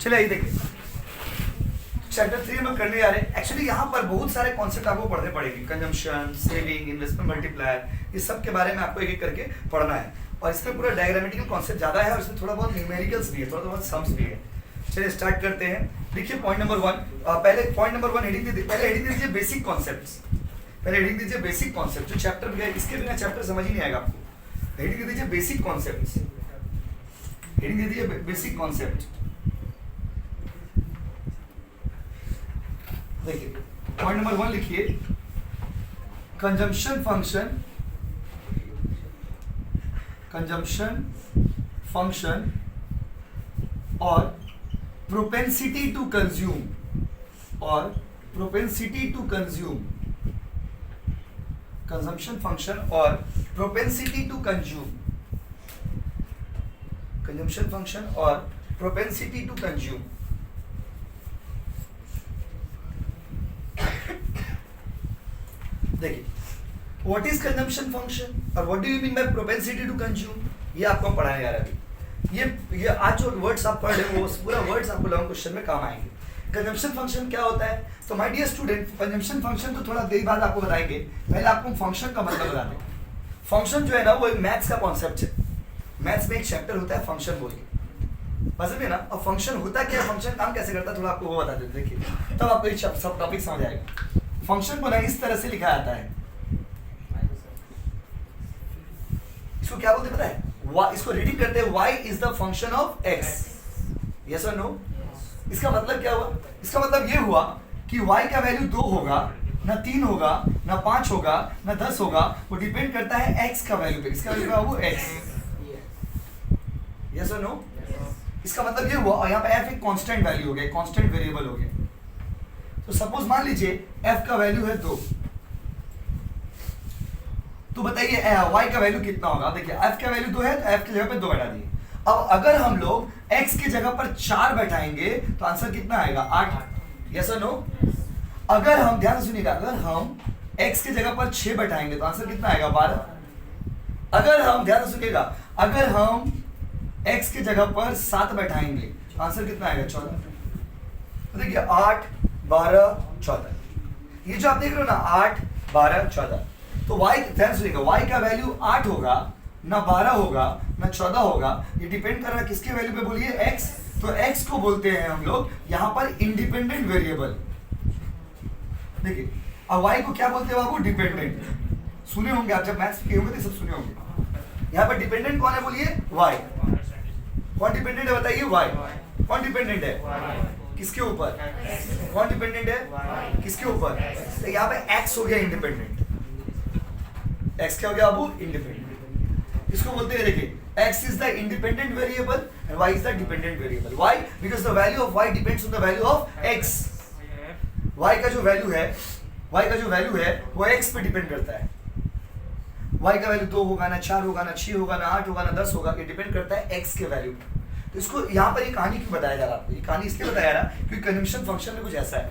चलिए आइए देखिए चैप्टर 3 में करने जा रहे हैं। एक्चुअली यहाँ पर बहुत सारे कॉन्सेप्ट आपको पढ़ने पड़ेंगे, कंजम्पशन, सेविंग, इन्वेस्टमेंट मल्टीप्लायर, इस सब के बारे में आपको एक एक करके पढ़ना है। और इसमें पूरा डायग्रामेटिकल कॉन्सेप्ट ज़्यादा है और इसमें थोड़ा बहुत न्यूमेरिकल्स भी है, थोड़ा बहुत सम्स भी है। चलिए स्टार्ट करते हैं। देखिए पॉइंट नंबर 1, पहले पॉइंट नंबर 1 हेडिंग पहले हेडिंग दीजिए बेसिक कॉन्सेप्ट्स। पहले हेडिंग दीजिए बेसिक कॉन्सेप्ट, जो चैप्टर में इसके बिना चैप्टर समझ ही नहीं आएगा आपको। हेडिंग दीजिए बेसिक कॉन्सेप्ट्स, हेडिंग दीजिए बेसिक कॉन्सेप्ट। देखिए पॉइंट नंबर 1 लिखिए, कंजम्पशन फंक्शन और propensity to consume consumption function और propensity to consume, consumption function और प्रोपेंसिटी टू कंज्यूम। देखिए व्हाट इज कंजम्पशन फंक्शन और what do you mean by propensity to consume, ये आपको पढ़ाने जा रहा है अभी। ये आज जो वर्ड्स आप पढ़ रहे हो वो पूरा वर्ड्स आपको लॉन्ग क्वेश्चन में काम आएंगे। कंजम्पशन फंक्शन क्या होता है, तो my dear student consumption function तो थोड़ा देर बाद आपको बताएंगे, पहले आपको फंक्शन का मतलब बता दें। फंक्शन जो है ना वो एक मैथ्स का कॉन्सेप्ट है। मैथ्स में एक चैप्टर होता है फंक्शन बोल के, समझ में ना। और फंक्शन होता क्या है, फंक्शन काम कैसे करता है, थोड़ा आपको वो बता देते। देखिए तब आपको ये सब टॉपिक समझ आएगा। फंक्शन को ना इस तरह से लिखा जाता है, इसको क्या बोलते हैं पता है, इसको रीडिंग करते हैं y is the function of x। Yes और नो? इसका मतलब क्या हुआ, इसका मतलब ये हुआ कि y का वैल्यू 2 होगा ना 3 होगा ना 5 होगा ना 10 होगा, वो डिपेंड करता है x का वैल्यू पे। इसका वैल्यू क्या वो x। यस और नो? इसका मतलब ये हुआ, और यहाँ पे f एक कांस्टेंट वैल्यू हो गया, कांस्टेंट वेरिएबल हो गया। तो सपोज मान लीजिए f का वैल्यू है 2, तो बताइए y का वैल्यू कितना होगा। देखिए f का वैल्यू 2 है तो f की जगह पे 2 बैठा दिए। अब अगर हम लोग x की जगह पर 4 बैठाएंगे तो आंसर कितना आएगा, 8। यस और नो? अगर हम ध्यान से सुनिएगा, अगर हम x की जगह पर 6 बैठाएंगे तो आंसर कितना आएगा, 12। अगर हम ध्यान से सुनिएगा, अगर हम x की जगह पर 7 बैठाएंगे तो आंसर कितना आएगा, 14। देखिए 8 12 14, ये जो आप देख रहे हो ना 8 12 14, तो y ध्यान सुनिएगा, y का वैल्यू 8 होगा ना 12 होगा ना 14 होगा, ये डिपेंड कर रहा है किसके वैल्यू पे बोलिए, x। तो x को बोलते हैं हम लोग यहाँ पर इंडिपेंडेंट वेरिएबल। देखिए अब y को क्या बोलते हैं बाबू, डिपेंडेंट। सुने होंगे आप, जब मैथ्स किए होंगे तो सब सुने होंगे। यहाँ पर डिपेंडेंट कौन है बोलिए, y। कौन डिपेंडेंट है बताइए, y। कौन डिपेंडेंट है किसके ऊपर, कौन डिपेंडेंट है किसके ऊपर, तो यहाँ पे x हो गया इंडिपेंडेंट। x क्या हो गया बाबू, इंडिपेंडेंट। इसको बोलते हैं, देखिए x is the independent variable and y is the dependent variable. why? because the value of y depends on the value of x। y का जो वैल्यू है वो x पे डिपेंड करता है। y का वैल्यू 2 होगा ना 4 होगा ना 6 होगा ना 8 होगा ना 10 होगा, ये डिपेंड करता है x के वैल्यू पे। तो इसको यहाँ पर ये कहानी क्यों बताया जा रहा है आपको, ये कहानी इसलिए बताया जा रहा है क्योंकि कंजम्पशन फंक्शन में कुछ ऐसा है।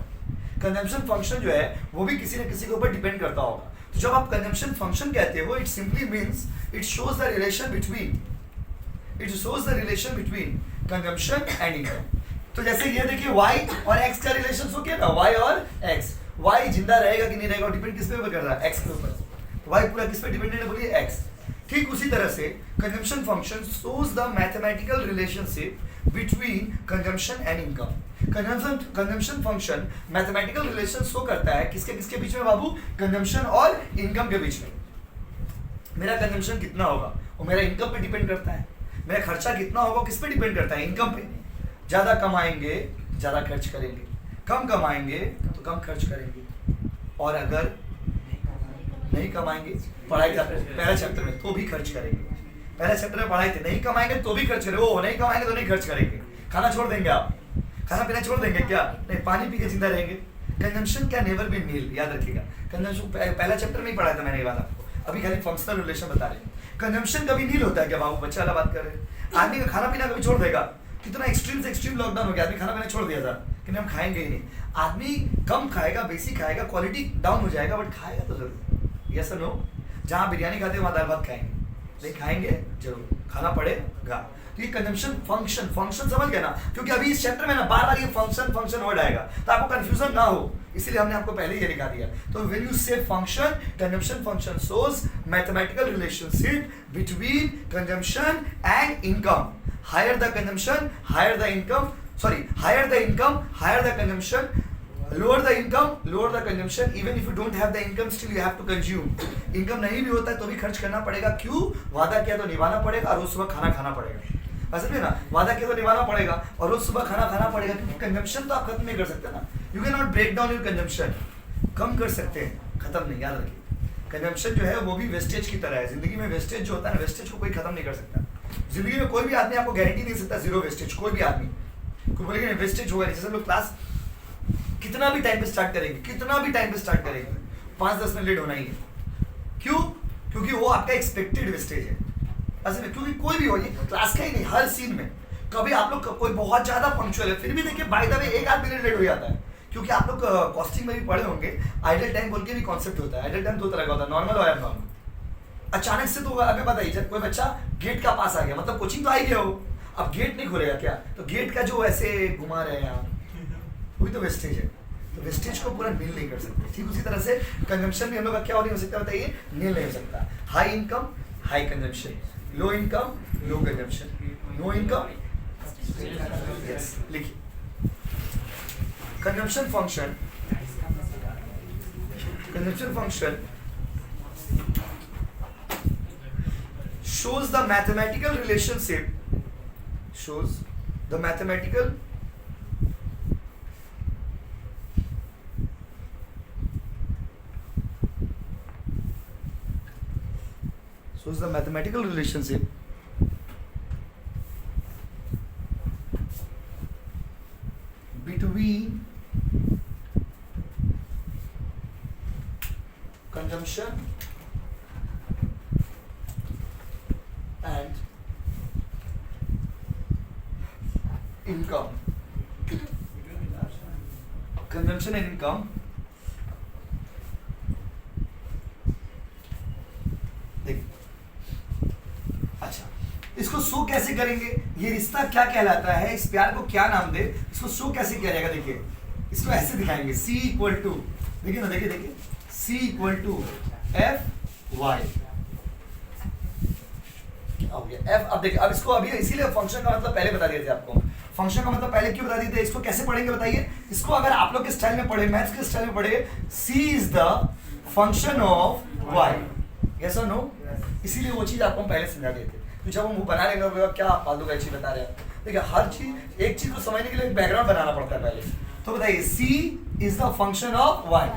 कंजम्पशन फंक्शन जो है वो भी किसी न किसी के ऊपर डिपेंड करता होगा। तो जब आप कंजम्पशन फंक्शन कहते हो, it simply means it shows the relation between consumption and income. तो जैसे ये देखिए y और x का रिलेशन हो गया ना, y और x। y जिंदा रहेगा कि नहीं रहेगा डिपेंड किस पे कर रहा है, x के ऊपर। तो y पूरा किस पे डिपेंडेंट है बोलिए, x। ठीक उसी तरह से consumption function shows the mathematical relationship between consumption and income. Consumption function mathematical relation show करता है किसके किसके बीच में बाबू, कंजम्पशन और इनकम के बीच में। मेरा कंजम्पशन कितना होगा वो मेरा इनकम पे डिपेंड करता है, मेरा खर्चा कितना होगा किस पे डिपेंड करता है, इनकम पे। ज्यादा कमाएंगे ज्यादा खर्च करेंगे, कम कमाएंगे तो कम खर्च करेंगे, और अगर नहीं कमाएंगे, पढ़ाई का पहला चैप्टर में तो भी खर्च करेंगे। पहला चैप्टर में पढ़ाई थी, नहीं कमाएंगे तो भी खर्च करेंगे, वो नहीं कमाएंगे तो नहीं खर्च करेंगे। खाना छोड़ देंगे आप, खाना पीना छोड़ देंगे क्या, नहीं पानी पी के जिंदा रहेंगे। कंजम्पशन क्या, नेवर बी नील, याद रखिएगा। कंजम्पशन पहला चैप्टर में ही पढ़ाया था मैंने ये बात आपको, अभी खाली फंक्शनल रिलेशन बता रहे हैं। कंजम्पशन कभी नील होता है क्या बाबू, बच्चा वाला बात कर रहे हैं। आदमी का खाना पीना कभी छोड़ देगा, कितना एक्सट्रीम से एक्सट्रीम लॉकडाउन हो गया, आदमी खाना पीना छोड़ दिया था कि हम खाएंगे ही नहीं। आदमी कम खाएगा, बेसिक खाएगा, क्वालिटी डाउन हो जाएगा, बट खाएगा तो जरूर। यस और नो? जहाँ बिरयानी खाते हैं वहाँ दाल भात खाएंगे, नहीं खाएंगे जरूर, खाना पड़ेगा। ये कंजम्पशन फंक्शन, फंक्शन समझ गए ना, क्योंकि अभी इस चैप्टर में ना बार बार ये फंक्शन फंक्शन वर्ड आएगा, तो आपको कंफ्यूजन ना हो, इसीलिए हमने आपको पहले ये लिखा दिया। तो when you say function, consumption function shows mathematical relationship between consumption and income. Higher the consumption, higher the income, sorry higher the income, higher the consumption, lower the income, lower the consumption, even if you don't have the income still you have to consume। Income नहीं भी होता है तो भी खर्च करना पड़ेगा, क्यों? वादा किया तो निभाना पड़ेगा, और रोज सुबह खाना खाना पड़ेगा। समझे ना, वादा किया तो निभाना पड़ेगा और रोज सुबह खाना खाना पड़ेगा, क्योंकि कंजम्पशन तो आप खत्म नहीं कर सकते ना। You can not break down your consumption, कम कर सकते हैं, खत्म नहीं। याद रखिए कंजम्पशन जो है वो भी वेस्टेज की तरह है। जिंदगी में वेस्टेज जो होता है ना, वेस्टेज को कोई खत्म नहीं कर सकता। जिंदगी में कोई भी आदमी आपको गारंटी नहीं सकता जीरो वेस्टेज, कोई भी आदमी कोई बोलेगा वेस्टेज होगा। जैसे लोग क्लास कितना भी टाइम पे स्टार्ट करेंगे, कितना भी टाइम पे स्टार्ट करेंगे, 5-10 मिनट लेट होना ही है। क्यों? क्योंकि वो आपका एक्सपेक्टेड वेस्टेज है। असल में क्योंकि कोई भी हो, ये क्लास का ही नहीं, हर सीन में कभी आप लोग कोई बहुत ज्यादा पंक्चुअल है, फिर भी देखिए by the way 1-8 minute late हो जाता है। क्योंकि आप लोग कॉस्टिंग में भी पढ़े होंगे, आइडल टाइम बोल के भी कॉन्सेप्ट होता है। आइडल टाइम 2 तरह का होता है, नॉर्मल और एबनॉर्मल। अचानक से तो अभी बताइए, जब कोई बच्चा गेट का पास आ गया, मतलब कोचिंग तो आ ही गया हो, अब गेट नहीं खुलेगा क्या, तो गेट का जो ऐसे घुमा रहे हैं आप, वही तो वेस्टेज है। तो वेस्टेज को पूरा नील नहीं कर सकते। ठीक उसी तरह से कंजम्पशन भी हम लोग का क्या नहीं हो सकता, बताइए, नील नहीं हो सकता। High income high consumption, low income low consumption, no income, yes लिखिए consumption function, consumption function shows the mathematical relationship, shows the mathematical relationship between consumption and income, consumption and income। देखिए, अच्छा इसको शो कैसे करेंगे, ये रिश्ता क्या कहलाता है, इस प्यार को क्या नाम दे, इसको शो कैसे किया जाएगा। देखिए इसको ऐसे दिखाएंगे, C इक्वल टू, देखिए ना, देखिए देखिए C equal to F Y F. अब देखिए, अब इसको अभी इसीलिए फंक्शन का मतलब पहले बता दिए थे आपको। फंक्शन का मतलब पहले क्यों बता दिए थे, इसको कैसे पढ़ेंगे बताइए। इसको अगर आप लोग के स्टाइल में पढ़े, मैथ्स के स्टाइल में पढ़े, C is the function of y, yes और नो। इसीलिए वो चीज आपको हम पहले समझा दिए थे। तो जब हम वो बना लेंगे, क्या फालतू का चीज बता रहे हैं। देखिए हर चीज, एक चीज को समझने के लिए बैकग्राउंड बनाना पड़ता है पहले। तो बताइए C is the function of y,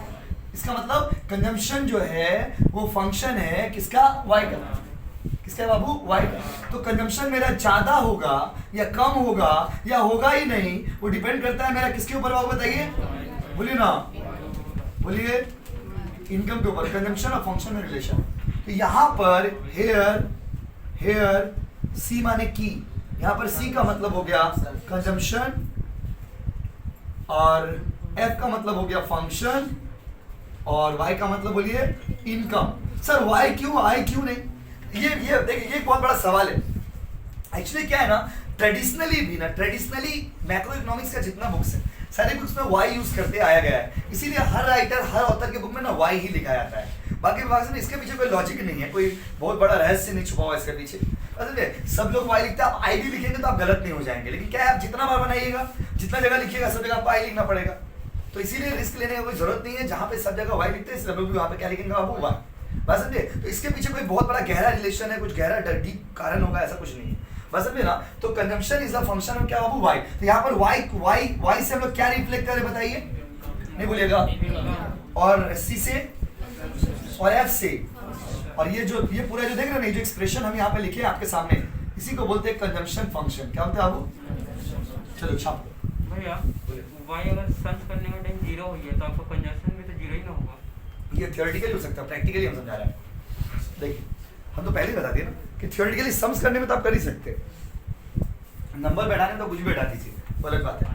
इसका मतलब कंजम्पशन जो है वो फंक्शन है किसका, y का। किसका बाबू, y का। तो कंजम्पशन मेरा ज्यादा होगा या कम होगा या होगा ही नहीं, वो डिपेंड करता है मेरा किसके ऊपर होगा, बताइए, बोलिए ना, बोलिए, इनकम के ऊपर। कंजम्पशन और फंक्शन में रिलेशन। तो यहाँ पर हेयर C माने की, यहाँ पर C का मतलब हो गया कंजम्पशन और F का मतलब हो गया फंक्शन और Y का मतलब बोलिए इनकम। सर Y क्यों, I क्यों नहीं, ये देखिए ये बहुत बड़ा सवाल है। एक्चुअली क्या है ना, ट्रेडिशनली मैक्रो इकोनॉमिक्स का जितना बुक्स है सारे बुक्स में वाई यूज करते आया गया है, इसीलिए हर राइटर हर ऑथर के बुक में ना वाई ही लिखा जाता है। बाकी विभाग से इसके पीछे कोई लॉजिक नहीं है, कोई बहुत बड़ा रहस्य नहीं छुपा हुआ इसके पीछे। असल सब लोग वाई लिखते हैं, आप आई भी लिखेंगे तो आप गलत नहीं हो जाएंगे, लेकिन क्या है आप जितना बार बनाइएगा, जितना जगह लिखिएगा सब जगह आपको आई लिखना पड़ेगा। तो इसीलिए रिस्क लेने की कोई जरूरत नहीं है, जहाँ पे सब जगह वाई लिखते हैं सब लोग भी वहाँ पे क्या लिखेंगे, बाबू वाई। बस समझे, तो इसके पीछे कोई बहुत बड़ा गहरा रिलेशन है, कुछ गहरा डीप कारण होगा, ऐसा कुछ नहीं है। बस समझे ना। तो consumption is the function of क्या बाबू, वाई। तो यहाँ पर वाई से हम लोग क्या रिफ्लेक्ट करें बताइए, नहीं बोलिएगा, और सी से और एफ से, और ये पूरा जो देख रहे हैं, जो एक्सप्रेशन हम यहाँ पे लिखे हैं आपके सामने, इसी को बोलते हैं कंजम्पशन फंक्शन। क्या बोलते हैं बाबू, चलो छाप भैया। वाई अगर सर्च करने का टाइम 0 हो गया तो आपका कंजम्पशन भी तो 0 ही ना होगा। ये थियोरेटिकली हो सकता है, प्रैक्टिकली हम समझा रहे हैं। देखिए हम तो पहले ही बता दिए ना कि थियोरेटिकली सम्स करने में तो आप कर ही सकते हैं, नंबर बैठाने में तो कुछ भी बैठा दीजिए, वो अलग बात है।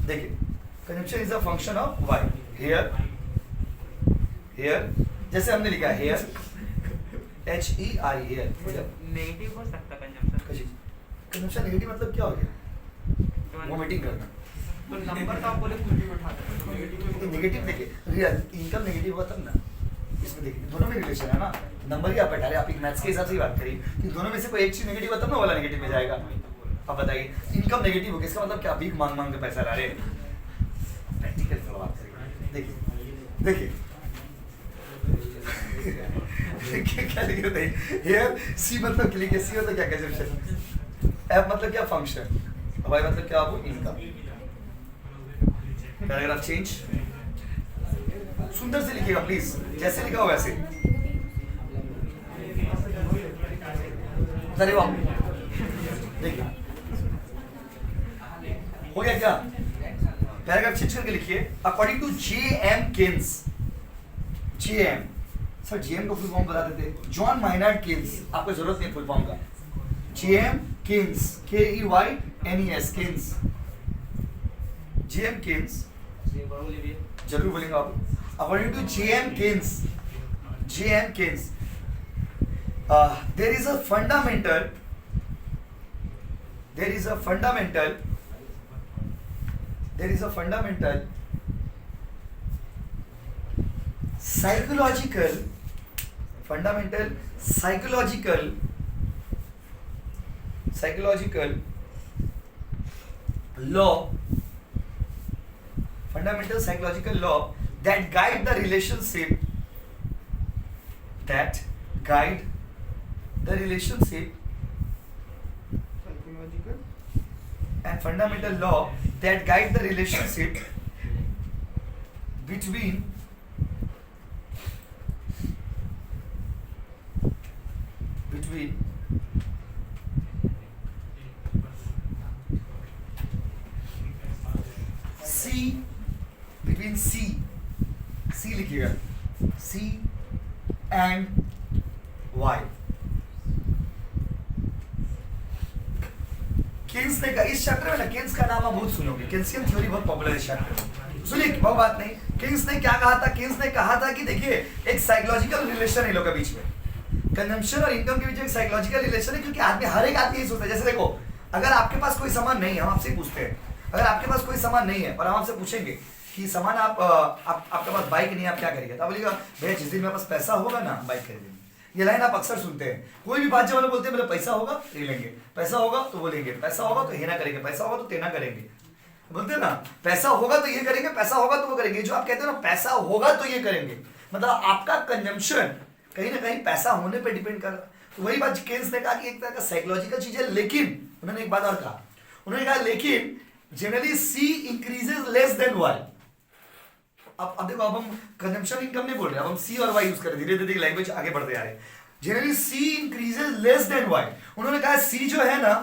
देखिए consumption is a function of Y. Here जैसे हमने लिखा है हेयर HER, हेयर नेगेटिव हो सकता है कंजम्पशन। कंजम्पशन नेगेटिव मतलब क्या हो गया? वोमिटिंग करना। तो नंबर तो आप बोले कुछ भी बैठा दो, नेगेटिव देखिए, रियल इनकम नेगेटिव हुआ तब ना, इसमें देखिए दोनों में रिलेशन है ना, नंबर ही आप बैठा रहे, आप एक मैथ्स के हिसाब से ही बात करिए कि दोनों में से कोई एक चीज नेगेटिव हुआ तब ना वाला नेगेटिव में जाएगा। अब बताइए इनकम नेगेटिव हो गया, इसका मतलब क्या? भीख मांग मांग के पैसा ला रहे। प्रैक्टिकल थोड़ा बात करिए, देखिए देखिए क्या लिखे होते हैं हियर, सी मतलब क्लिक है, सी मतलब क्या कंजम्पशन, एफ मतलब क्या? फंक्शन, वाई मतलब क्या? आपको इनकम। पैराग्राफ चेंज, सुंदर से लिखिएगा प्लीज, जैसे लिखा हो वैसे। अरे वाह, देखिए हो गया क्या? पैराग्राफ चेंज करके लिखिए, according to J.M. Keynes. J.M. Sir J.M. का फुल फॉर्म बता देते। जॉन माइनार्ड केन्स, आपको जरूरत नहीं फुल फॉर्म का। J.M. Keynes, K-E-Y-N-E-S, Keynes, J.M. Keynes, जरूर बोलेंगे आप। According to J.M. Keynes, J.M. Keynes, there is a fundamental psychological law that guide the relationship and fundamental law that guide the relationship between C लिखिएगा, C and Y। Keynes ने कहा, इस chapter में ना Keynes का नाम आप बहुत सुनोगे, केन्सियन थ्योरी बहुत पॉपुलर है इस चैप्टर में। सुनिए बहुत बात नहीं, केन्स ने क्या कहा था? केन्स ने कहा था कि देखिए एक साइकोलॉजिकल रिलेशन है इन लोगों के बीच में, कंजम्पशन और इनकम के बीच एक साइकोलॉजिकल रिलेशन है, क्योंकि आदमी, हर एक आदमी यही सोचता है। जैसे देखो, अगर आपके पास कोई सामान नहीं है, हम आपसे पूछते हैं, अगर आपके पास कोई सामान नहीं है और हम आपसे पूछेंगे कि सामान आपके पास बाइक नहीं है, आप क्या करेंगे? तो आप बोलिएगा भैया जिस दिन मेरे पास पैसा होगा ना बाइक खरीदेंगे। ये लाइन आप अक्सर सुनते हैं, कोई भी बात जब वाले बोलते हैं मेरे पैसा होगा ले लेंगे, पैसा होगा तो वो लेंगे, पैसा होगा तो ये ना करेंगे, पैसा होगा तो तेना करेंगे, बोलते हैं ना पैसा होगा तो ये करेंगे, पैसा होगा तो वो करेंगे। जो आप कहते हो ना पैसा होगा तो ये करेंगे, मतलब आपका कंजम्पशन कहीं ना कहीं पैसा होने पे डिपेंड कर रहा है। तो वही बात केन्स ने कहा कि एक तरह का साइकोलॉजिकल चीज है, लेकिन उन्होंने एक बात और कहा, उन्होंने कहा लेकिन generally C increases less than Y। अब देखो, अब हम कंजम्पशन इनकम नहीं बोल रहे, अब हम C और Y यूज कर रहे, धीरे धीरे लैंग्वेज आगे बढ़ते जा रहे हैं। Generally C increases less than Y। उन्होंने कहा C जो है ना,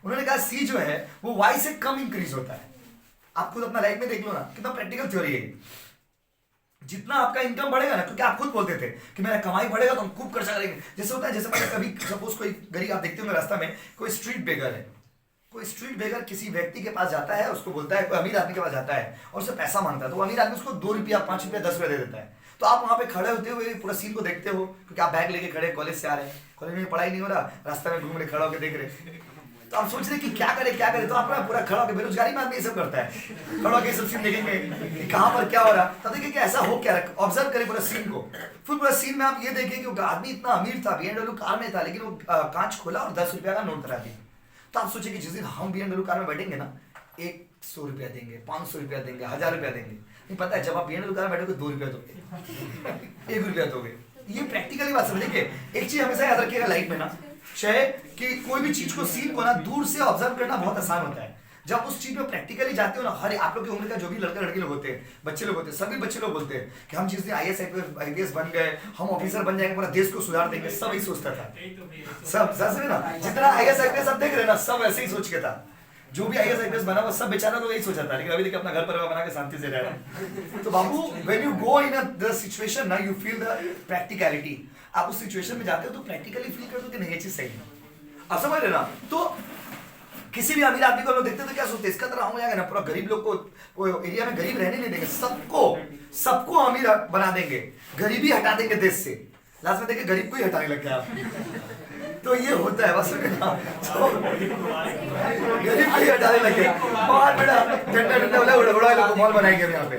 उन्होंने कहा C जो है वो Y से कम इंक्रीज होता है। आप खुद अपना लाइफ में देख लो ना, कितना प्रैक्टिकल थ्योरी है। जितना आपका इनकम बढ़ेगा ना, क्योंकि आप खुद बोलते थे कि मेरा कमाई बढ़ेगा तो हम खूब खर्चा करेंगे। जैसे होता है, जैसे मैंने कभी सपोज कोई गरीब, आप देखते होंगे रास्ता में कोई स्ट्रीट बेगर है, कोई स्ट्रीट बेगर किसी व्यक्ति के पास जाता है, उसको बोलता है, कोई अमीर आदमी के पास जाता है और उससे पैसा मांगता है, तो अमीर आदमी उसको 2 रुपया 5 रुपया 10 रुपया दे देता है। तो आप वहां पे खड़े होते हुए पूरा सीन को देखते हो, क्योंकि आप बैग लेके खड़े, कॉलेज से आ रहे हैं, कॉलेज में पढ़ाई नहीं हो रहा, रास्ते में घूम रहे, खड़ा होकर देख रहे, तो आप सोच रहे कि क्या करे, तो आप पूरा खड़ा होकर, बेरोजगारी में आदमी ये सब करता है, खड़ा होकर सब सीन देखेंगे कि कहाँ पर क्या हो रहा, तब देखिए कि ऐसा हो क्या रहा, ऑब्जर्व करें पूरा सीन को। फिर पूरा सीन में आप ये देखें कि आदमी इतना अमीर था, BMW कार में था, लेकिन वो कांच खोला और 10 रुपया का नोट करा दिया। तो आप सोचिए कि जिस दिन हम BMW कार में बैठेंगे ना, 100 रुपया देंगे, 500 रुपया देंगे, 1000 रुपया देंगे, नहीं पता है जब आप BMW कार में बैठोगे 2 रुपया दोगे, 1 रुपया दोगे। ये प्रैक्टिकली बात समझिए। एक चीज हमेशा याद रखिएगा लाइफ में ना, चाहे कि कोई भी चीज को, सीन को ना दूर से ऑब्जर्व करना बहुत आसान होता है। जब उस चीज में प्रैक्टिकली जाते हो ना, हर आप लोग की उम्र का जो भी लड़का लड़की लोग होते हैं, बच्चे लोग होते हैं, सभी बच्चे लोग बोलते हैं कि हम जिस दिन IAS IPS बन गए, हम ऑफिसर बन जाएंगे, पूरा देश को सुधार देंगे, सब यही सोचता था। सब सच में ना, जितना IAS IPS आप देख रहे ना, सब ऐसे ही सोच के था। जो भी IAS IPS बना वो सब बेचारा तो यही सोचा था, लेकिन अभी देखिए अपना घर परिवार बना के शांति से रह रहा है। तो बाबू, when you go in the situation ना, यू फील द प्रैक्टिकलिटी। आप उस सिचुएशन में जाते हो तो प्रैक्टिकली फील करते हो कि नहीं ये चीज सही है, आप समझ रहे ना। तो किसी भी अमीर आदमी को लोग देखते तो क्या सोचते, इसका तरह हो जाएगा ना, पूरा गरीब लोग को वो एरिया में गरीब रहने नहीं देंगे, सबको अमीर बना देंगे, गरीबी हटा देंगे देश से। लास्ट में देखिए गरीब को ही हटाने लग गया आप। तो ये होता है बस ना, तो गरीब को ही हटाने लगे, बहुत बड़ा झंडा झंडा वाला उड़ा लोग मॉल बनाएंगे हम यहाँ पे।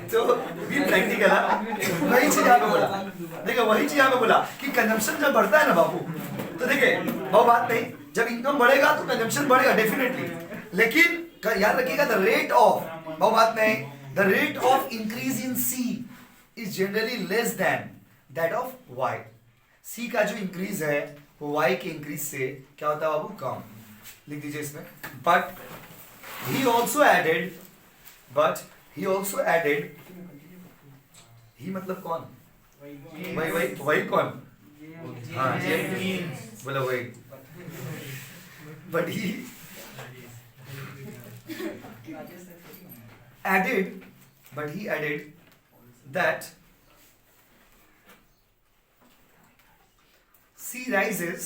तो भी प्रैक्टिकल है, वही चीज यहाँ पे बोला, देखो वही चीज यहाँ पे बोला कि कंजम्पशन जब बढ़ता है ना बाबू, तो देखिए वो बात नहीं, जब इनकम बढ़ेगा तो कंजम्पशन बढ़ेगा डेफिनेटली, लेकिन याद रखिएगा द रेट ऑफ, वो बात नहीं, the rate of increase in C is generally less than that of Y. C का जो इंक्रीज है वो वाई के इंक्रीज से क्या होता है बाबू, कम। लिख दीजिए इसमें, बट ही ऑल्सो एडेड, ही मतलब कौन, वही कौन, हाँ बोला वही, but he added that C rises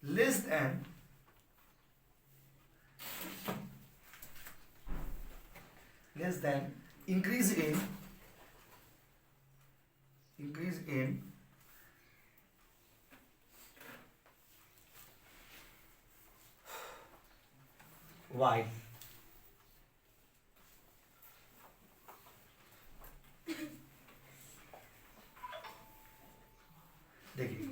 less than increase in Y। देखिए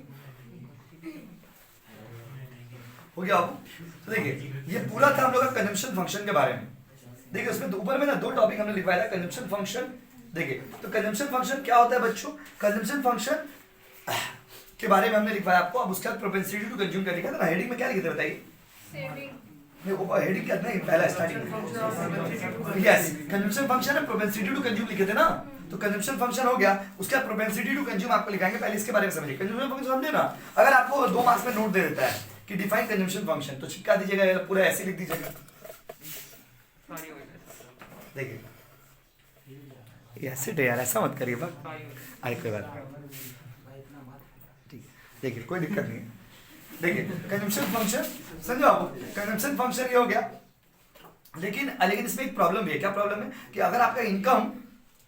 हो गया आपको, तो देखिए ये पूरा था हम लोग का कंजम्पशन फंक्शन के बारे में। देखिए उसमें ऊपर में ना दो टॉपिक हमने लिखवाया था, कंजम्पशन फंक्शन। देखिए तो कंजम्पशन फंक्शन क्या होता है बच्चों, कंजम्पशन फंक्शन के बारे में हमने लिखवाया आपको। अब उसका प्रोपेंसिटी टू कंज्यूम क्या लिखा था ना, हेडिंग में क्या लिखे थे बताइए, हेडिंग क्या नहीं पहला स्टार्टिंग, यस कंजम्पशन फंक्शन है, प्रोपेंसिटी टू कंज्यूम लिखे थे ना, तो कंजम्पशन फंक्शन हो गया, उसका प्रोपेंसिटी टू कंज्यूम आपको लिखाएंगे। पहले इसके बारे में समझिए, कंजम्पशन फंक्शन समझे ना, अगर आपको 2 मार्क्स में नोट दे देता है कि डिफाइन कंजम्पशन फंक्शन, तो चिपका दीजिएगा, पूरा ऐसे लिख दीजिएगा। देखिए ये ऐसे यार ऐसा मत करिए बस, आए कोई बात नहीं, ठीक है देखिए कोई दिक्कत नहीं है। देखिए कंजम्पशन फंक्शन समझो आप, कंजम्पशन फंक्शन ये हो गया, लेकिन इसमें एक प्रॉब्लम भी है। क्या प्रॉब्लम है कि अगर आपका इनकम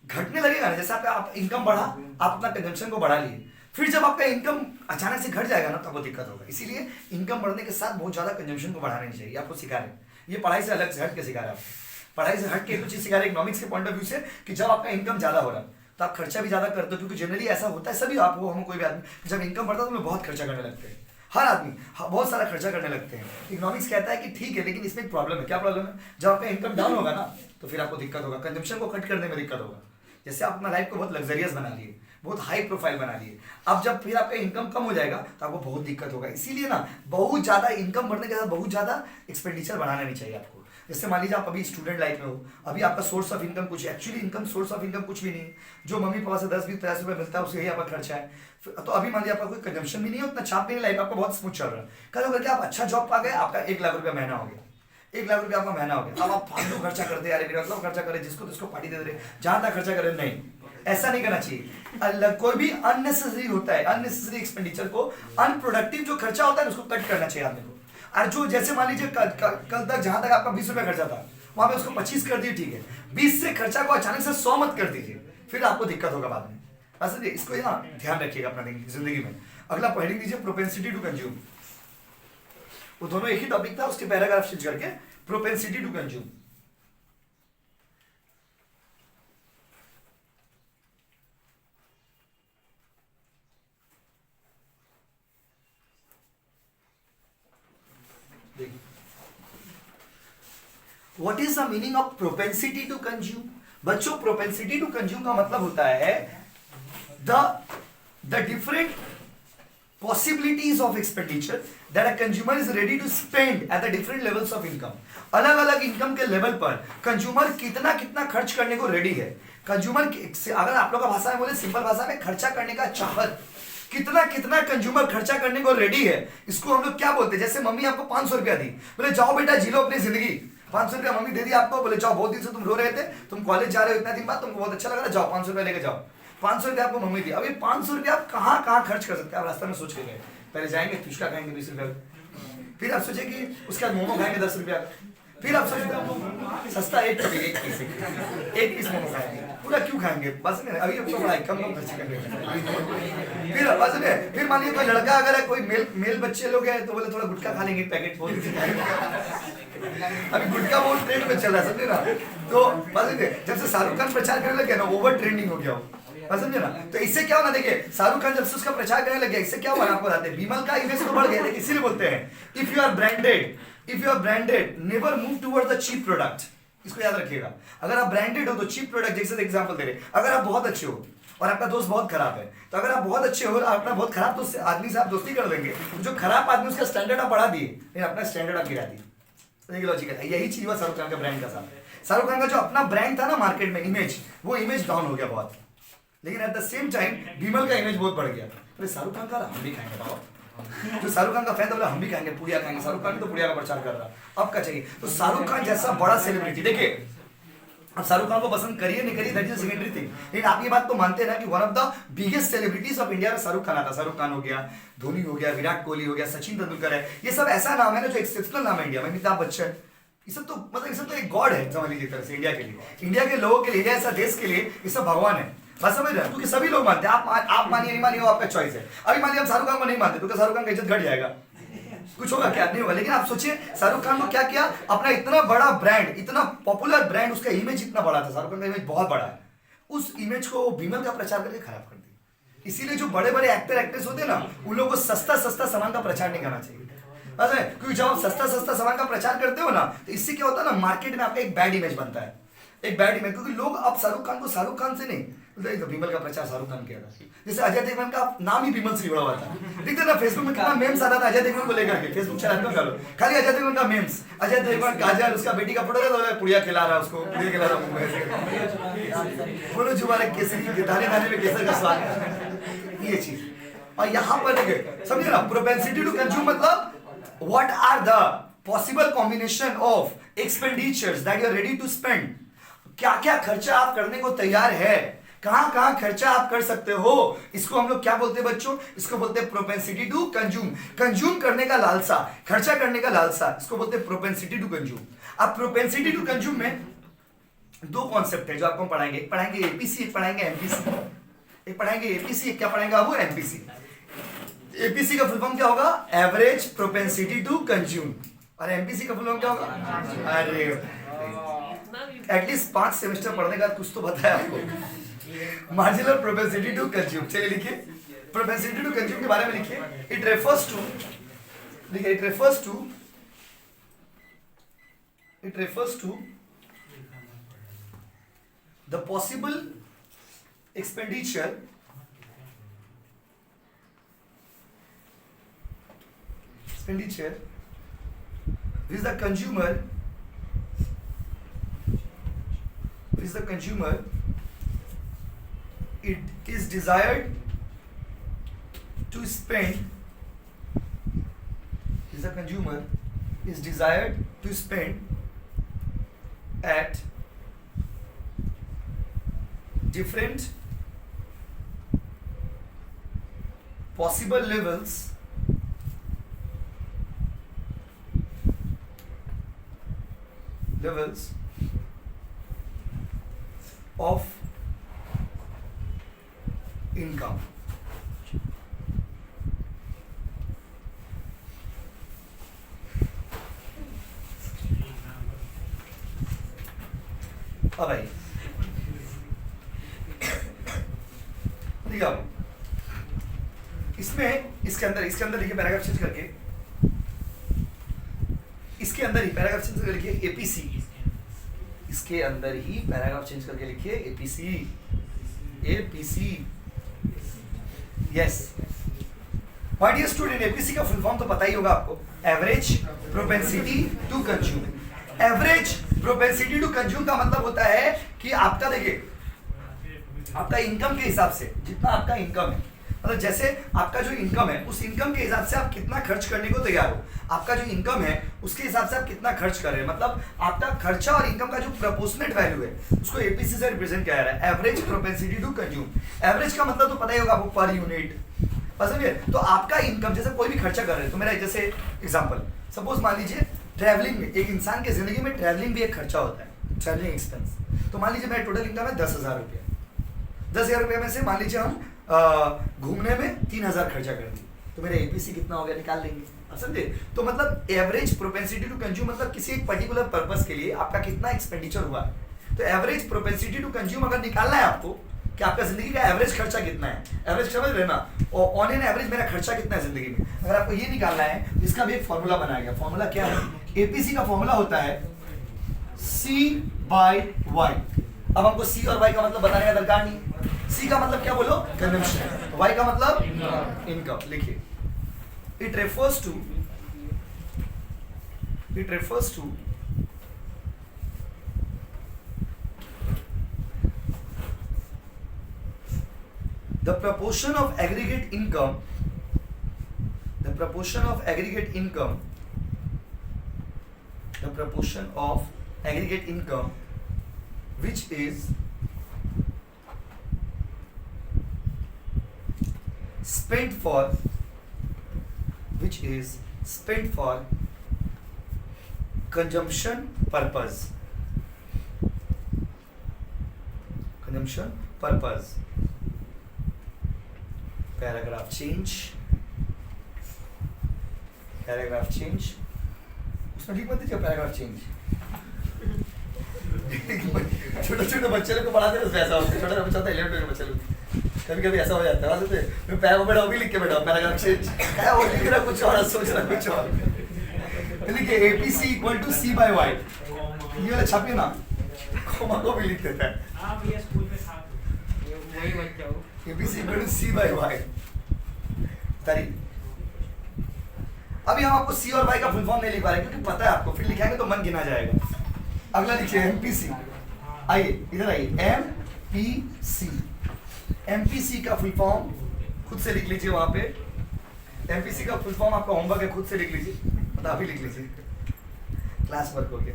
घटने लगेगा ना, जैसे आप इनकम बढ़ा, आप अपना कंजम्पशन को बढ़ा लिए, फिर जब आपका इनकम अचानक से घट जाएगा ना तो आपको दिक्कत होगा। इसीलिए इनकम बढ़ने के साथ बहुत ज्यादा कंजम्पशन को बढ़ाना नहीं चाहिए, आपको सिखा रहे हैं, ये पढ़ाई से अलग से हट के सिखा रहे हैं आपको, पढ़ाई से हट के कुछ चीज सिखा रहे हैं इकोनॉमिक्स के पॉइंट ऑफ व्यू से, कि जब आपका इनकम ज्यादा हो रहा है तो आप खर्चा भी ज्यादा करते हो, क्योंकि जनरली ऐसा होता है, सभी आप हो हम कोई भी आदमी जब इनकम बढ़ता है तो हमें बहुत खर्चा करने लगते हैं, हर आदमी बहुत सारा खर्चा करने लगते हैं। इकोनॉमिक्स कहता है कि ठीक है, लेकिन इसमें एक प्रॉब्लम है। क्या प्रॉब्लम है, जब आपका इनकम डाउन होगा ना तो फिर आपको दिक्कत होगा, कंजम्पशन को कट करने में दिक्कत होगा। जैसे आप अपना लाइफ को बहुत लग्जरियस बना लिए, बहुत हाई प्रोफाइल बना लिए, अब जब फिर आपका इनकम कम हो जाएगा तो आपको बहुत दिक्कत होगा। इसीलिए ना बहुत ज्यादा इनकम बढ़ने के साथ बहुत ज्यादा एक्सपेंडिचर बढ़ाना नहीं चाहिए आपको। जैसे मान लीजिए आप अभी स्टूडेंट लाइफ में हो, अभी आपका सोर्स ऑफ इनकम कुछ, actually income source of income कुछ भी नहीं है, जो मम्मी पापा से 10-20-50 रुपए मिलता है उससे ही आपका खर्चा है। तो अभी मान लीजिए आपका कोई कंजम्पशन भी नहीं है, उतना चाप भी नहीं, लाइफ आपका बहुत स्मूथ चल रहा है, कल करके आप अच्छा जॉब पा गए, आपका 1 लाख रुपया महीना हो गया, 1 लाख रुपया आपका महीना हो गया, अब आप फालतू खर्चा करते यार, मतलब खर्चा करे, जिसको जिसको पार्टी दे रहे, जहां तक खर्चा करे, नहीं ऐसा नहीं करना चाहिए। कोई भी अननेसेसरी होता है, अननेसेसरी एक्सपेंडिचर को, अनप्रोडक्टिव जो खर्चा होता है उसको कट करना चाहिए आदमी को। और जो जैसे मान लीजिए कल तक जहां तक आपका 20 रुपया खर्चा था वहां पे उसको 25 कर दिए, ठीक है, 20 से खर्चा को अचानक से 100 मत कर दीजिए, फिर आपको दिक्कत होगा बाद में। ऐसा इसको यहाँ ध्यान रखिएगा अपना जिंदगी में। अगला हेडिंग दीजिए प्रोपेंसिटी टू कंज्यूम, वो दोनों एक ही टॉपिक था, उसके पैराग्राफ चेंज करके propensity to consume. What is the meaning of propensity to consume? बच्चों propensity to consume का मतलब होता है the different possibilities of expenditure that a consumer is ready to spend at the different levels of income. अलग अलग income के level पर consumer कितना कितना खर्च करने को रेडी है। कंज्यूमर अगर आप लोग का भाषा में बोले, सिंपल भाषा में, खर्चा करने का चाहत, कितना कितना कंज्यूमर खर्चा करने को रेडी है, इसको हम लोग क्या बोलते हैं। जैसे मम्मी आपको 500 रुपया दी, बोले जाओ बेटा जी लो अपनी जिंदगी, 500 रुपया मम्मी दे दी आपको, बोले जाओ, बहुत दिन से तुम रो रहे थे, तुम कॉलेज जा रहे हो, इतना दिन बाद तुमको बहुत अच्छा लग रहा है, जाओ 500 रुपया लेके जाओ। 500 रुपया आपको मम्मी दी, अभी 500 रुपया आप कहाँ कहाँ खर्च कर सकते हैं, आप रास्ते में सोच के गए, पहले जाएंगे फुचका खाएंगे 20 रुपया, फिर आप सोचे कि उसके बाद मोमो खाएंगे 10 रुपया, फिर आप सोचते हो सस्ता एक पीस मोमो खाएंगे, पूरा क्यों खाएंगे? बस नहीं, अभी अब तो बड़ा कम खर्च करेंगे। फिर बस नहीं, फिर मान लीजिए कोई लड़का अगर है, कोई मेल बच्चे लोग हैं तो बोले थोड़ा गुटखा खा लेंगे, पैकेट बोल अभी गुटखा बहुत ट्रेंड में चल रहा है, समझे ना? तो बस नहीं, जब से शाहरुख खान प्रचार करने लगे ना, ओवर ट्रेंडिंग हो गया हो, समझे ना? तो इससे क्या होना, देखिए शाहरुख खान जब से उसका प्रचार करने लगे, इससे क्या हुआ आपको बताते हैं, विमल का इमेज तो बढ़ गया। इसीलिए बोलते हैं if you are branded never move towards the cheap product. इसको याद रखिएगा, अगर आप ब्रांडेड हो तो चीप प्रोडक्ट, जैसे एग्जांपल दे रहे, अगर आप बहुत अच्छे हो और आपका दोस्त बहुत खराब है, तो अगर आप बहुत अच्छे हो और अपना बहुत खराब दोस्त आदमी से आप दोस्ती कर देंगे, तो जो खराब आदमी उसका स्टैंडर्ड आप बढ़ा दिए, लेकिन अपना स्टैंडर्ड आप गिरा दिए। लॉजिक है, यही चीज हुआ शाहरुख खान का ब्रांड का साथ। शाहरुख खान का जो अपना ब्रांड था ना मार्केट में, इमेज, वो इमेज डाउन हो गया बहुत, लेकिन एट द सेम टाइम विमल का इमेज बहुत बढ़ गया। अरे शाहरुख खान का हम भी खाएंगे बाबा, जो शाहरुख खान का फैन था बोला हम भी खाएंगे, पुड़िया खाएंगे, शाहरुख खान तो पुड़िया का प्रचार कर रहा, अब क्या चाहिए? तो शाहरुख खान जैसा बड़ा सेलिब्रिटी, देखिए अब शाहरुख खान को पसंद करिए नहीं करिए, दैट इज सेकेंडरी थिंग, लेकिन आप ये बात तो मानते हैं ना कि one of the biggest celebrities of India में शाहरुख खान आता। शाहरुख खान हो गया, धोनी हो गया, विराट कोहली हो गया, सचिन तेंदुलकर है, ये सब ऐसा नाम है ना जो एक्सेप्शनल नाम है इंडिया में। अमिताभ बच्चन, ये सब तो मतलब ये सब तो एक गॉड है, समझ लीजिए तरह से इंडिया के लिए, इंडिया के लोगों के लिए, इंडिया ऐसा देश के लिए ये सब भगवान है। बस समझ रहे हैं, क्योंकि सभी लोग मानते हैं, आप मानिए नहीं मानिए वो आपका चॉइस है। अभी मानिए हम शाहरुख खान को नहीं मानते तो क्या शाहरुख खान का इज्जत घट जाएगा? कुछ होगा क्या? नहीं होगा। लेकिन आप सोचिए शाहरुख खान को क्या किया, अपना इतना बड़ा ब्रांड, इतना पॉपुलर ब्रांड, उसका इमेज इतना बड़ा था, शाहरुख खान का इमेज बहुत बड़ा है, उस इमेज को विमल का प्रचार करके खराब कर दिया। इसीलिए जो बड़े बड़े एक्टर एक्ट्रेस होते हैं ना, उन लोगों को सस्ता सामान का प्रचार नहीं करना चाहिए, बस है, क्योंकि जब आप सस्ता सामान का प्रचार करते हो ना, तो इससे क्या होता है ना, मार्केट में आपका एक बैड इमेज बनता है, एक बैड इमेज, क्योंकि लोग अब शाहरुख खान को शाहरुख खान से नहीं, तो विमल का प्रचार शाहरुख खान किया था। जैसे अजय देवगन का नाम ही विमल से जुड़ा हुआ था, देखते ना फेसबुक में कितना मेम्स आता था अजय देवगन को लेकर के, फेसबुक चलाते हो खाली अजय देवगन का मेम्स, अजय देवगन, काजल, उसका बेटी का फोटो था, पुड़िया खिला रहा उसको, पुड़िया खिला रहा, बोलो जुबान केसरी, दाने दाने में केसर का स्वाद, ये चीज। और यहाँ पर देखिए समझिए ना, प्रोपेंसिटी टू कंज्यूम मतलब what are the possible combination of expenditures that you are ready to spend, क्या क्या खर्चा आप करने को तैयार है, कहां कहां खर्चा आप कर सकते हो, इसको हम लोग क्या बोलते हैं बच्चों? इसको बोलते हैं प्रोपेंसिटी टू कंज्यूम, कंज्यूम करने का लालसा, खर्चा करने का लालसा, इसको बोलते हैं प्रोपेंसिटी टू कंज्यूम। अब प्रोपेंसिटी टू कंज्यूम में दो कॉन्सेप्ट है जो आपको पढ़ाएंगे, एक पढ़ाएंगे एपीसी, एक पढ़ाएंगे एमपीसी। एक पढ़ाएंगे एपीसी, एक क्या पढ़ाएंगे वो एमपीसी। एपीसी का फुल फॉर्म क्या होगा? Average propensity to consume. और एमपीसी का फुल फॉर्म क्या होगा? अरे एटलीस्ट 5 सेमेस्टर पढ़ने का कुछ तो पता है आपको। मार्जिनल प्रोपेंसिटी टू कंज्यूम, चलिए लिखिए प्रोपेंसिटी टू कंज्यूम के बारे में लिखिए। इट रेफर्स टू, देखिए it refers to the possible expenditure which the consumer it is desired to spend, is the consumer is desired to spend at different possible levels of income. अब आइए देखिए, इसमें इसके अंदर लिखिए पैराग्राफ चेंज करके, इसके अंदर ही पैराग्राफ चेंज करके लिखिए एपीसी, इसके अंदर ही पैराग्राफ चेंज करके लिखिए APC, APC, yes. What dear student, APC का फुल फॉर्म तो पता ही होगा आपको, average propensity to consume. Average propensity to consume का मतलब होता है कि आपका, देखिए आपका इनकम के हिसाब से, जितना आपका इनकम है, मतलब जैसे आपका जो इनकम है उस इनकम के हिसाब से आप कितना खर्च करने को तैयार हो, आपका जो इनकम है उसके हिसाब से आप कितना खर्च कर रहे हैं, मतलब आपका खर्चा और इनकम का जो प्रोपोर्शनेट वैल्यू है उसको एपीसी से रिप्रेजेंट किया जा रहा है, average propensity to consume. Average का मतलब तो पता ही होगा आपको, पर यूनिट, समझिए। तो आपका इनकम, जैसे कोई भी खर्चा कर रहे हैं, तो मेरा जैसे एग्जांपल, सपोज मान लीजिए ट्रैवलिंग में, एक इंसान की जिंदगी में ट्रैवलिंग भी एक खर्चा होता है, ट्रैवलिंग एक्सपेंस। तो मान लीजिए मेरा टोटल इनकम है 10,000 रुपये, 10,000 रुपये में से मान लीजिए हम घूमने में 3,000 खर्चा कर दिए, तो मेरा एपीसी कितना हो गया निकाल लेंगे, समझे। तो मतलब एवरेज प्रोपेंसिटी टू कंज्यूम, मतलब किसी एक पर्टिकुलर पर्पस के लिए आपका कितना एक्सपेंडिचर हुआ है। तो एवरेज प्रोपेंसिटी टू कंज्यूम अगर निकालना है आपको कि आपका जिंदगी का एवरेज खर्चा कितना है, एवरेज समझ रहे ना, और ऑन एन एवरेज मेरा खर्चा कितना है जिंदगी में, अगर आपको ये निकालना है तो इसका भी एक फॉर्मूला बनाया गया। फॉर्मूला क्या है, एपीसी का फॉर्मूला होता है C/Y। अब हमको C और Y का मतलब बताने का दरकार नहीं। C का मतलब क्या बोलो, कंजम्पशन, Y का मतलब इनकम। लिखिए, it refers to the proportion of aggregate income which is spent for consumption purpose, paragraph change, उसमें ठीक मत दीजिए पैराग्राफ चेंज। छोटे छोटे बच्चे लोग को पढ़ाते हैं ऐसा होता है, छोटा बच्चा होता है 11 के बच्चे लोग, कभी कभी ऐसा हो जाता है, मैं पैर में भी लिख के बैठा पैराग्राफ चेंज, क्या वो लिख रहा कुछ और, सोच रहा कुछ और। लिखिए एपीसी इक्वल टू C/Y, ये वाला छापिए ना, कोमा को भी लिख देता है, वही बच्चा हो। APC equal to C/Y। अभी हम आपको C और Y का फुल फॉर्म नहीं लिख पा रहे क्योंकि पता है आपको, फिर लिखाएंगे तो मन गिना जाएगा। अगला लिखिए एमपीसी, आइए इधर आइए, एमपीसी का फुल फॉर्म खुद से लिख लीजिए, वहां पे एमपीसी का फुल फॉर्म आपका होमवर्क है, खुद से लिख लीजिए, मतलब आप ही लिख लीजिए, क्लास वर्क हो गया।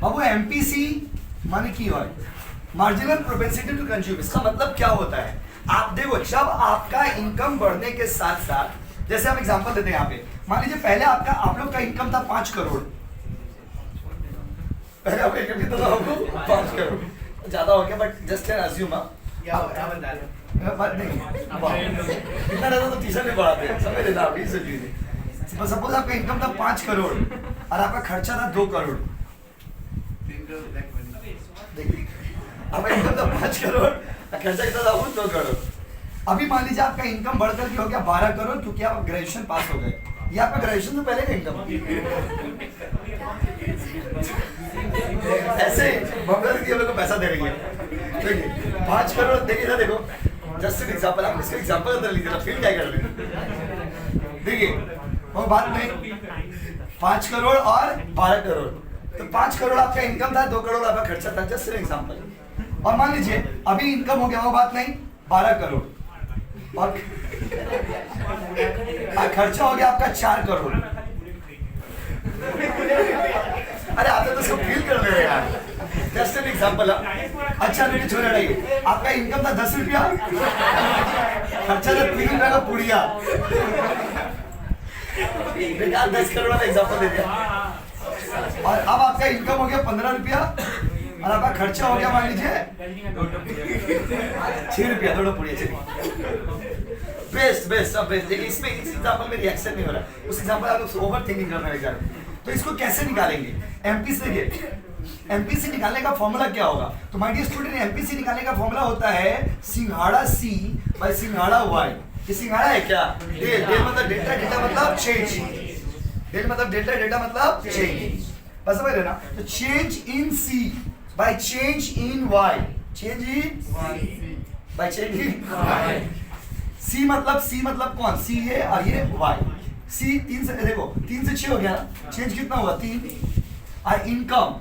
अब वो एमपीसी माने की है मार्जिनल प्रोपेंसिटी टू कंज्यूम। इसका मतलब क्या होता है, आप देखो जब आपका इनकम बढ़ने के साथ साथ, जैसे हम एग्जांपल देते हैं यहाँ पे, मान लीजिए पहले आप लोग का इनकम था 5 करोड़, पहले आपका इनकम कितना था, 5 करोड़, ज्यादा हो गया बट जस्ट एन अज्यूम, बात नहीं इतना रहता तो ट्यूशन में पढ़ाते, समझ लेना आप, सोच लीजिए सपोज आपका इनकम था 5 करोड़ और आपका खर्चा था 2 करोड़, देखिए अब इनकम था 5 करोड़, खर्चा कितना था, 2 करोड़। अभी मान लीजिए आपका इनकम बढ़कर के हो गया 12 करोड़ क्योंकि आप ग्रेजुएशन पास हो गए, ये आपका ग्रेजुएशन से पहले का इनकम। ऐसे बंगला दीदी हम लोग को पैसा दे रही है, देखिए 5 करोड़, देखिए ना, देखो जस्ट एन एग्जांपल, आप इसका एग्जांपल अंदर लीजिए ना, फिर क्या कर रहे हैं, देखिए वो बात नहीं, 5 करोड़ और 12 करोड़, तो 5 करोड़ आपका इनकम था, 2 करोड़ आपका खर्चा था, जस्ट एन एग्जांपल। और मान लीजिए अभी इनकम हो गया, वो बात नहीं, 12 करोड़ और खर्चा हो गया आपका 4 करोड़। अरे आप तो इसको फील कर ले रहे यार, जस्ट एन एग्जांपल। अच्छा नहीं छोड़ रही, आपका इनकम था 10 रुपया, खर्चा था 3 रुपया का पुड़िया, 10 करोड़ का एग्जांपल दे दिया। और अब आपका इनकम हो गया 15 रुपया और आपका खर्चा हो गया मान लीजिए 6 रुपया, 2 पुड़िया, चलिए बेस्ट सब बेस्ट। देखिए इसमें इस एग्जांपल में रिएक्शन नहीं हो रहा, उस एग्जांपल आप लोग ओवर थिंकिंग करने लग जा रहे हैं। तो इसको कैसे निकालेंगे, एमपी से, देखिए एमपीसी निकालने का फॉर्मूला क्या होगा, तो माय डियर स्टूडेंट एमपीसी निकालने का फॉर्मूला होता है सिंघाड़ा C बाय सिंघाड़ा Y। ये सिंघाड़ा है क्या, डेल मतलब डेल्टा, डेल्टा मतलब चेंज, डेल मतलब डेल्टा, डेल्टा मतलब चेंज, बस समझ रहे ना। तो change in C by change in Y, change in by change in Y। C मतलब कौन, C है और ये Y। C 3 से, देखो 3 से 6 हो गया, चेंज कितना हुआ 3, और इनकम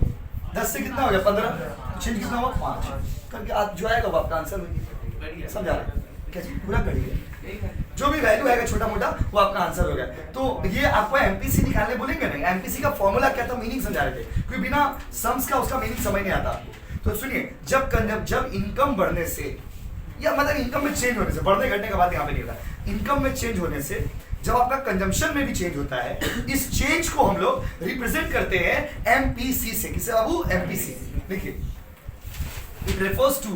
10 से कितना हो गया 15, चेंज कितना हुआ 5 करके आज जो आएगा वो आपका आंसर होगी। समझा रहे, क्या पूरा करिए। जो भी वैल्यू आएगा छोटा मोटा वो आपका आंसर हो गया। तो ये आपको एमपीसी निकालने बोलेंगे नहीं, एमपीसी का फॉर्मूला क्या था, मीनिंग समझा रहे थे, क्योंकि बिना सम्स का उसका मीनिंग समझ नहीं आता आपको। तो सुनिए, जब इनकम बढ़ने से, या मतलब इनकम में चेंज होने से, बढ़ने घटने का बात यहाँ पे नहीं होता, इनकम में चेंज होने से जब आपका कंजम्पशन में भी चेंज होता है, इस चेंज को हम लोग रिप्रेजेंट करते हैं एमपीसी से। किसे बाबू? एमपीसी। देखिए, it refers to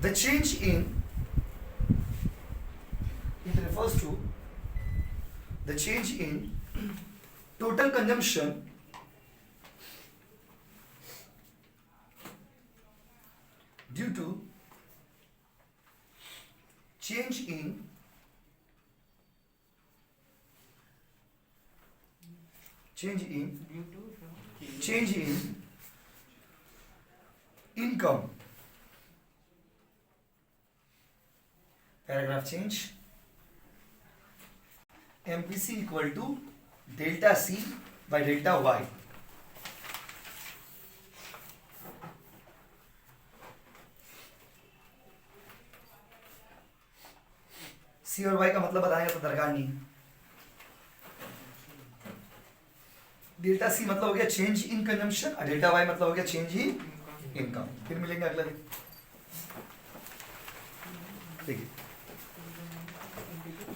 the change in total consumption due to change in income. Paragraph change. MPC equal to delta C by delta Y. C और Y का मतलब बताने तो दरकार नहीं। डेल्टा सी मतलब हो गया चेंज इन कंजम्पशन और डेल्टा वाई मतलब हो गया चेंज इन इनकम। फिर मिलेंगे अगले दिन। देखिए